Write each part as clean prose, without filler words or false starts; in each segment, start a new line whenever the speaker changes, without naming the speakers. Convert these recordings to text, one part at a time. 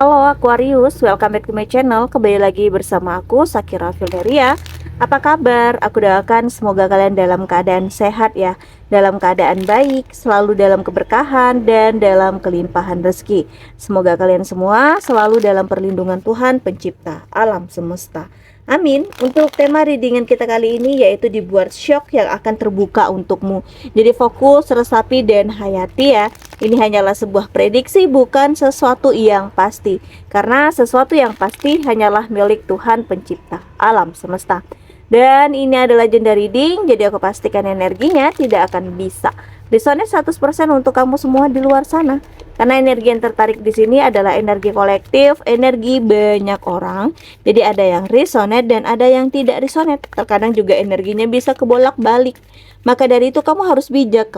Halo Aquarius, welcome back to my channel. Kembali lagi bersama aku, Sakira Filderia. Apa kabar? Aku doakan semoga kalian dalam keadaan sehat ya, dalam keadaan baik, selalu dalam keberkahan dan dalam kelimpahan rezeki. Semoga kalian semua selalu dalam perlindungan Tuhan Pencipta alam semesta. Amin. Untuk tema readingan kita kali ini yaitu dibuat shock yang akan terbuka untukmu. Jadi fokus, resapi, dan hayati ya. Ini hanyalah sebuah prediksi, bukan sesuatu yang pasti. Karena sesuatu yang pasti hanyalah milik Tuhan Pencipta alam semesta. Dan ini adalah agenda reading, jadi aku pastikan energinya tidak akan bisa resonate 100% untuk kamu semua di luar sana. Karena energi yang tertarik di sini adalah energi kolektif, energi banyak orang. Jadi ada yang resonate dan ada yang tidak resonate. Terkadang juga energinya bisa kebolak-balik. Maka dari itu kamu harus bijak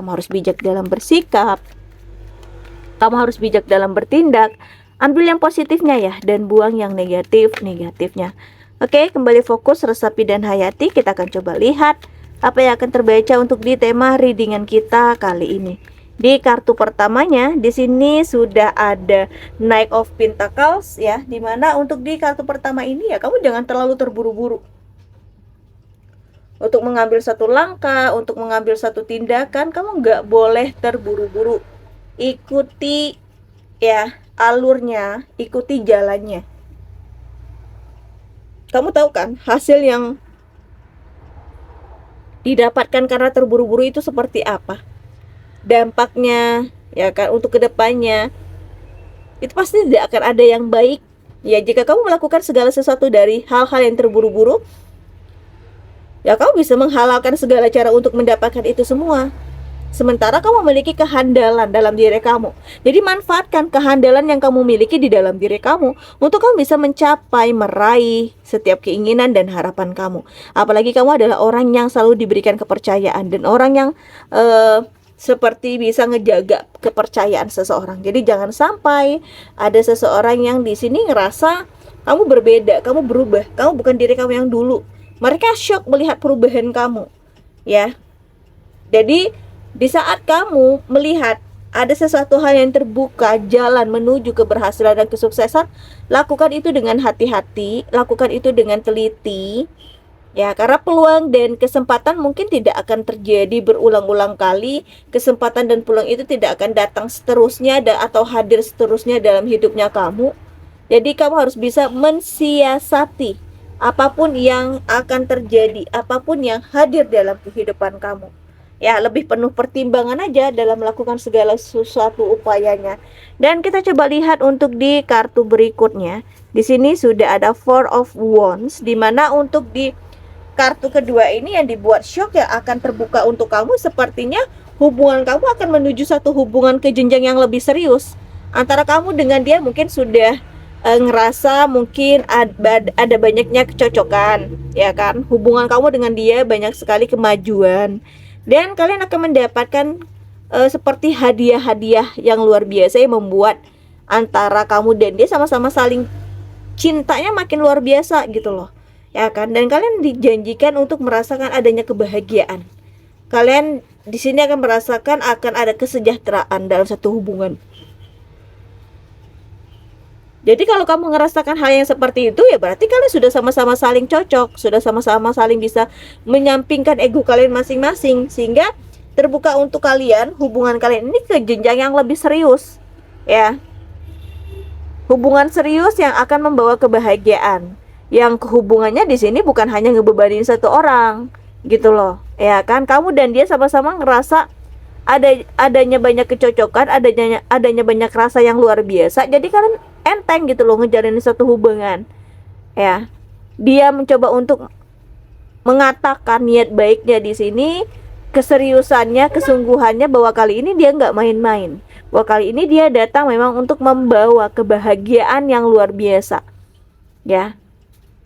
dalam bersikap. Kamu harus bijak dalam bertindak. Ambil yang positifnya ya, dan buang yang negatifnya. Oke, kembali fokus, resapi, dan hayati. Kita akan coba lihat apa yang akan terbaca untuk di tema readingan kita kali ini. Di kartu pertamanya, di sini sudah ada Knight of Pentacles ya, dimana untuk di kartu pertama ini ya, kamu jangan terlalu terburu-buru untuk mengambil satu langkah, untuk mengambil satu tindakan. Kamu nggak boleh terburu-buru. Ikuti ya alurnya, ikuti jalannya. Kamu tahu kan hasil yang didapatkan karena terburu-buru itu seperti apa? Dampaknya ya kan untuk kedepannya itu pasti tidak akan ada yang baik ya. Jika kamu melakukan segala sesuatu dari hal-hal yang terburu-buru, ya kamu bisa menghalalkan segala cara untuk mendapatkan itu semua. Sementara kamu memiliki kehandalan dalam diri kamu. Jadi manfaatkan kehandalan yang kamu miliki di dalam diri kamu untuk kamu bisa mencapai, meraih setiap keinginan dan harapan kamu. Apalagi kamu adalah orang yang selalu diberikan kepercayaan dan orang yang seperti bisa ngejaga kepercayaan seseorang. Jadi jangan sampai ada seseorang yang di sini ngerasa kamu berbeda, kamu berubah, kamu bukan diri kamu yang dulu. Mereka shock melihat perubahan kamu, ya. Jadi di saat kamu melihat ada sesuatu hal yang terbuka, jalan menuju keberhasilan dan kesuksesan, lakukan itu dengan hati-hati, lakukan itu dengan teliti. Ya, karena peluang dan kesempatan mungkin tidak akan terjadi berulang-ulang kali. Kesempatan dan peluang itu tidak akan datang seterusnya atau hadir seterusnya dalam hidupnya kamu. Jadi kamu harus bisa mensiasati apapun yang akan terjadi, apapun yang hadir dalam kehidupan kamu. Ya, lebih penuh pertimbangan aja dalam melakukan segala sesuatu upayanya. Dan kita coba lihat untuk di kartu berikutnya. Di sini sudah ada Four of Wands, dimana untuk di kartu kedua ini yang dibuat shock yang akan terbuka untuk kamu, sepertinya hubungan kamu akan menuju satu hubungan ke jenjang yang lebih serius. Antara kamu dengan dia mungkin sudah ngerasa mungkin ada banyaknya kecocokan, ya kan? Hubungan kamu dengan dia banyak sekali kemajuan. Dan kalian akan mendapatkan seperti hadiah-hadiah yang luar biasa yang membuat antara kamu dan dia sama-sama saling cintanya makin luar biasa gitu loh. Ya kan? Dan kalian dijanjikan untuk merasakan adanya kebahagiaan. Kalian di sini akan merasakan akan ada kesejahteraan dalam satu hubungan. Jadi kalau kamu ngerasakan hal yang seperti itu, ya berarti kalian sudah sama-sama saling cocok, sudah sama-sama saling bisa menyampingkan ego kalian masing-masing, sehingga terbuka untuk kalian hubungan kalian ini ke jenjang yang lebih serius, ya. Hubungan serius yang akan membawa kebahagiaan. Yang hubungannya di sini bukan hanya ngebebanin satu orang, gitu loh, ya kan? Kamu dan dia sama-sama ngerasa adanya banyak kecocokan, adanya banyak rasa yang luar biasa. Jadi kalian enteng gitu loh ngejalanin satu hubungan. Ya. Dia mencoba untuk mengatakan niat baiknya di sini, keseriusannya, kesungguhannya bahwa kali ini dia nggak main-main. Bahwa kali ini dia datang memang untuk membawa kebahagiaan yang luar biasa. Ya.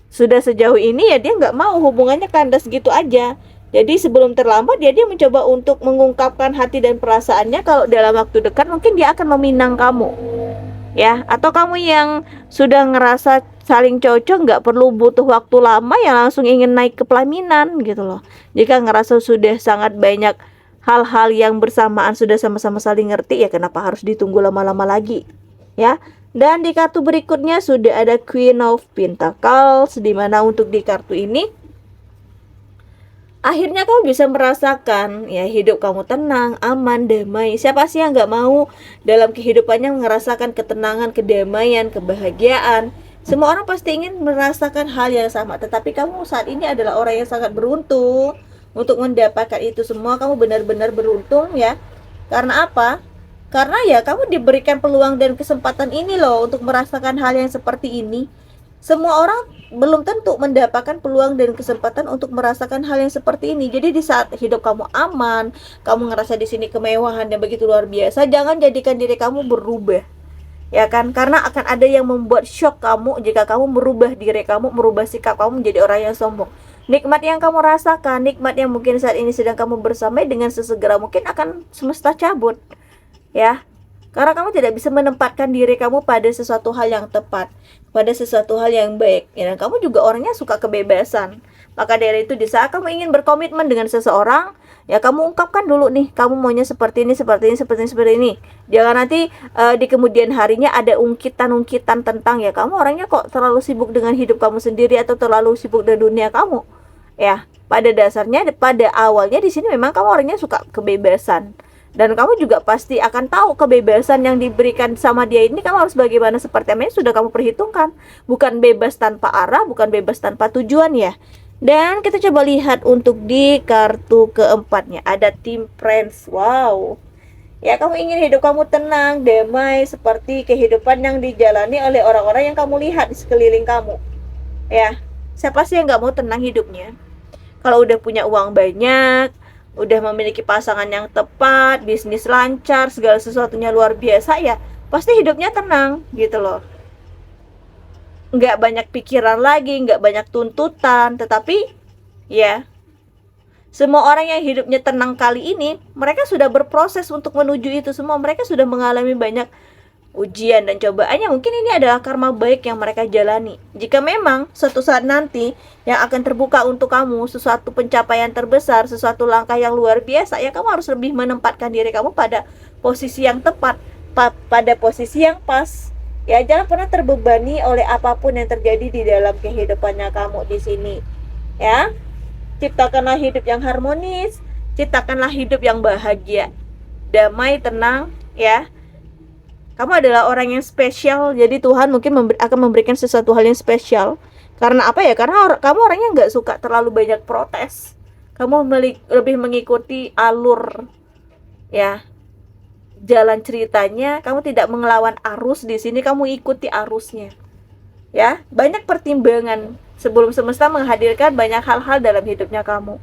Sudah sejauh ini ya dia nggak mau hubungannya kandas gitu aja. Jadi sebelum terlambat dia mencoba untuk mengungkapkan hati dan perasaannya. Kalau dalam waktu dekat mungkin dia akan meminang kamu, ya. Atau kamu yang sudah ngerasa saling cocok, nggak perlu butuh waktu lama ya langsung ingin naik ke pelaminan gitu loh. Jika ngerasa sudah sangat banyak hal-hal yang bersamaan, sudah sama-sama saling ngerti, ya kenapa harus ditunggu lama-lama lagi, ya. Dan di kartu berikutnya sudah ada Queen of Pentacles, di mana untuk di kartu ini akhirnya kamu bisa merasakan ya hidup kamu tenang, aman, damai. Siapa sih yang nggak mau dalam kehidupannya merasakan ketenangan, kedamaian, kebahagiaan? Semua orang pasti ingin merasakan hal yang sama. Tetapi kamu saat ini adalah orang yang sangat beruntung untuk mendapatkan itu semua. Kamu benar-benar beruntung ya. Karena apa? Karena ya kamu diberikan peluang dan kesempatan ini loh untuk merasakan hal yang seperti ini. Semua orang belum tentu mendapatkan peluang dan kesempatan untuk merasakan hal yang seperti ini. Jadi di saat hidup kamu aman, kamu ngerasa di sini kemewahan dan begitu luar biasa, jangan jadikan diri kamu berubah. Ya kan? Karena akan ada yang membuat shock kamu jika kamu merubah diri kamu, merubah sikap kamu menjadi orang yang sombong. Nikmat yang kamu rasakan, nikmat yang mungkin saat ini sedang kamu bersamai dengan sesegera mungkin akan semesta cabut. Ya, karena kamu tidak bisa menempatkan diri kamu pada sesuatu hal yang tepat, pada sesuatu hal yang baik. Ya, dan kamu juga orangnya suka kebebasan. Maka dari itu di saat kamu ingin berkomitmen dengan seseorang, ya kamu ungkapkan dulu nih, kamu maunya seperti ini, seperti ini, seperti ini, seperti ini. Jangan nanti di kemudian harinya ada ungkitan-ungkitan tentang ya kamu orangnya kok terlalu sibuk dengan hidup kamu sendiri atau terlalu sibuk dengan dunia kamu. Ya, pada dasarnya, pada awalnya di sini memang kamu orangnya suka kebebasan. Dan kamu juga pasti akan tahu kebebasan yang diberikan sama dia ini kamu harus bagaimana, seperti apa yang sudah kamu perhitungkan. Bukan bebas tanpa arah, bukan bebas tanpa tujuan ya. Dan kita coba lihat untuk di kartu keempatnya ada Temperance. Wow. Ya, kamu ingin hidup kamu tenang, damai, seperti kehidupan yang dijalani oleh orang-orang yang kamu lihat di sekeliling kamu. Ya, siapa sih yang gak mau tenang hidupnya? Kalau udah punya uang banyak, udah memiliki pasangan yang tepat, bisnis lancar, segala sesuatunya luar biasa, ya pasti hidupnya tenang gitu loh. Nggak banyak pikiran lagi, nggak banyak tuntutan. Tetapi ya, semua orang yang hidupnya tenang kali ini, mereka sudah berproses untuk menuju itu semua. Mereka sudah mengalami banyak ujian dan cobaannya. Mungkin ini adalah karma baik yang mereka jalani. Jika memang suatu saat nanti yang akan terbuka untuk kamu sesuatu pencapaian terbesar, sesuatu langkah yang luar biasa, ya kamu harus lebih menempatkan diri kamu pada posisi yang tepat, pada posisi yang pas. Ya, jangan pernah terbebani oleh apapun yang terjadi di dalam kehidupannya kamu di sini. Ya, ciptakanlah hidup yang harmonis, ciptakanlah hidup yang bahagia, damai, tenang, ya. Kamu adalah orang yang spesial, jadi Tuhan mungkin akan memberikan sesuatu hal yang spesial. Karena apa ya? Karena kamu orangnya nggak suka terlalu banyak protes. Kamu lebih mengikuti alur, ya, jalan ceritanya. Kamu tidak mengelawan arus di sini. Kamu ikuti arusnya, ya. Banyak pertimbangan sebelum semesta menghadirkan banyak hal-hal dalam hidupnya kamu.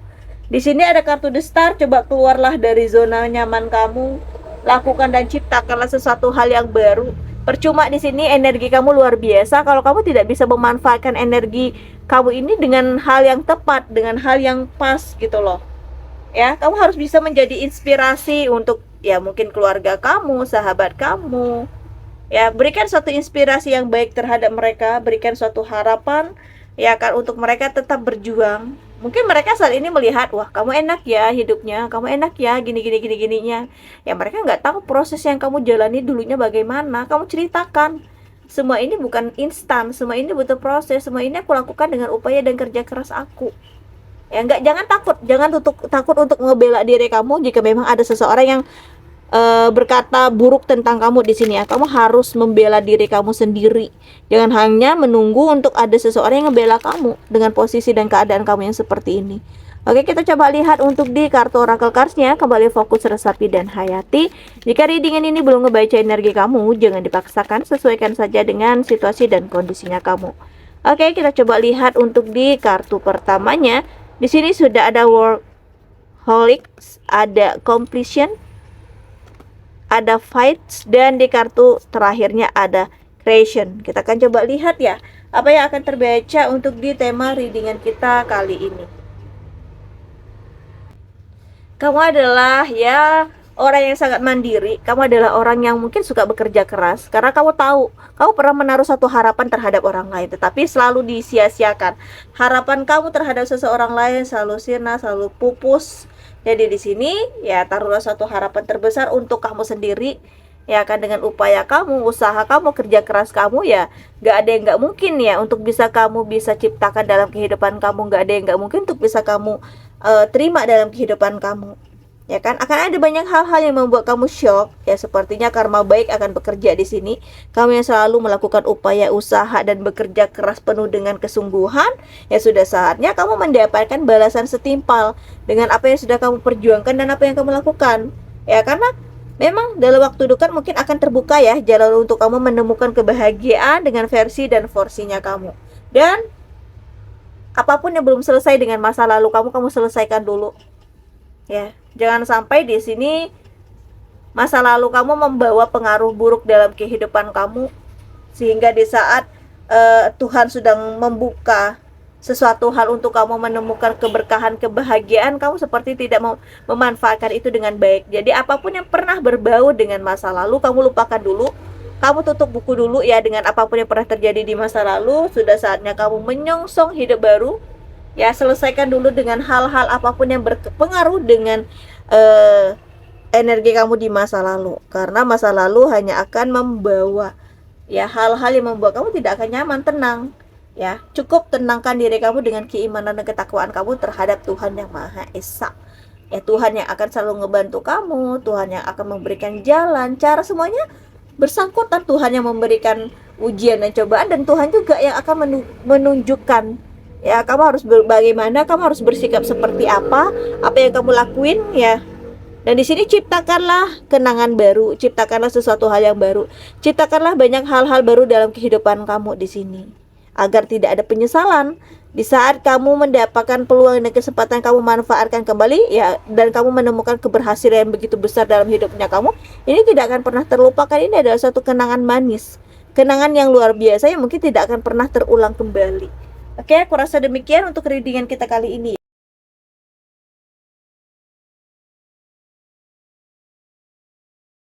Di sini ada kartu The Star. Coba keluarlah dari zona nyaman kamu. Lakukan dan ciptakanlah sesuatu hal yang baru. Percuma di sini energi kamu luar biasa kalau kamu tidak bisa memanfaatkan energi kamu ini dengan hal yang tepat, dengan hal yang pas gitu loh. Ya, kamu harus bisa menjadi inspirasi untuk ya mungkin keluarga kamu, sahabat kamu. Ya, berikan suatu inspirasi yang baik terhadap mereka, berikan suatu harapan ya kan untuk mereka tetap berjuang. Mungkin mereka saat ini melihat, wah kamu enak ya hidupnya, kamu enak ya gininya. Ya mereka nggak tahu proses yang kamu jalani dulunya bagaimana. Kamu ceritakan, semua ini bukan instan, semua ini butuh proses, semua ini aku lakukan dengan upaya dan kerja keras aku. Ya jangan takut untuk ngebela diri kamu jika memang ada seseorang yang berkata buruk tentang kamu di sini ya. Kamu harus membela diri kamu sendiri. Jangan hanya menunggu untuk ada seseorang yang ngebela kamu dengan posisi dan keadaan kamu yang seperti ini. Oke, kita coba lihat untuk di kartu Oracle Cards-nya. Kembali fokus, resapi, dan hayati. Jika readingan ini belum ngebaca energi kamu, jangan dipaksakan, sesuaikan saja dengan situasi dan kondisinya kamu. Oke, kita coba lihat untuk di kartu pertamanya. Di sini sudah ada Workaholics, ada Completion, ada Fights, dan di kartu terakhirnya ada Creation. Kita akan coba lihat ya, apa yang akan terbaca untuk di tema readingan kita kali ini. Kamu adalah ya orang yang sangat mandiri. Kamu adalah orang yang mungkin suka bekerja keras, karena kamu tahu, kamu pernah menaruh satu harapan terhadap orang lain, tetapi selalu disia-siakan. Harapan kamu terhadap seseorang lain selalu sirna, selalu pupus. Jadi di sini ya taruhlah suatu harapan terbesar untuk kamu sendiri. ya kan, dengan upaya kamu, usaha kamu, kerja keras kamu, ya nggak ada yang nggak mungkin ya untuk bisa kamu bisa ciptakan dalam kehidupan kamu. Nggak ada yang nggak mungkin untuk bisa kamu terima dalam kehidupan kamu, ya kan. Akan ada banyak hal-hal yang membuat kamu shock, ya sepertinya karma baik akan bekerja di sini. Kamu yang selalu melakukan upaya usaha dan bekerja keras penuh dengan kesungguhan, ya sudah saatnya kamu mendapatkan balasan setimpal dengan apa yang sudah kamu perjuangkan dan apa yang kamu lakukan, ya. Karena memang dalam waktu dekat mungkin akan terbuka ya jalan untuk kamu menemukan kebahagiaan dengan versi dan porsinya kamu. Dan apapun yang belum selesai dengan masa lalu kamu, kamu selesaikan dulu, ya. Jangan sampai di sini masa lalu kamu membawa pengaruh buruk dalam kehidupan kamu, sehingga di saat Tuhan sedang membuka sesuatu hal untuk kamu menemukan keberkahan, kebahagiaan, kamu seperti tidak memanfaatkan itu dengan baik. Jadi apapun yang pernah berbau dengan masa lalu, kamu lupakan dulu. Kamu tutup buku dulu ya dengan apapun yang pernah terjadi di masa lalu. Sudah saatnya kamu menyongsong hidup baru. Ya, selesaikan dulu dengan hal-hal apapun yang berpengaruh dengan energi kamu di masa lalu, karena masa lalu hanya akan membawa ya hal-hal yang membuat kamu tidak akan nyaman, tenang. Ya, cukup tenangkan diri kamu dengan keimanan dan ketakwaan kamu terhadap Tuhan yang Maha Esa. Ya, Tuhan yang akan selalu ngebantu kamu, Tuhan yang akan memberikan jalan, cara, semuanya bersangkutan. Tuhan yang memberikan ujian dan cobaan, dan Tuhan juga yang akan menunjukkan ya kamu harus bagaimana, kamu harus bersikap seperti apa yang kamu lakuin, ya. Dan di sini ciptakanlah kenangan baru, ciptakanlah sesuatu hal yang baru, ciptakanlah banyak hal-hal baru dalam kehidupan kamu di sini, agar tidak ada penyesalan di saat kamu mendapatkan peluang dan kesempatan, kamu manfaatkan kembali ya, dan kamu menemukan keberhasilan yang begitu besar dalam hidupnya kamu. Ini tidak akan pernah terlupakan. Ini adalah satu kenangan manis, kenangan yang luar biasa yang mungkin tidak akan pernah terulang kembali. Oke, aku rasa demikian untuk readingan kita kali ini.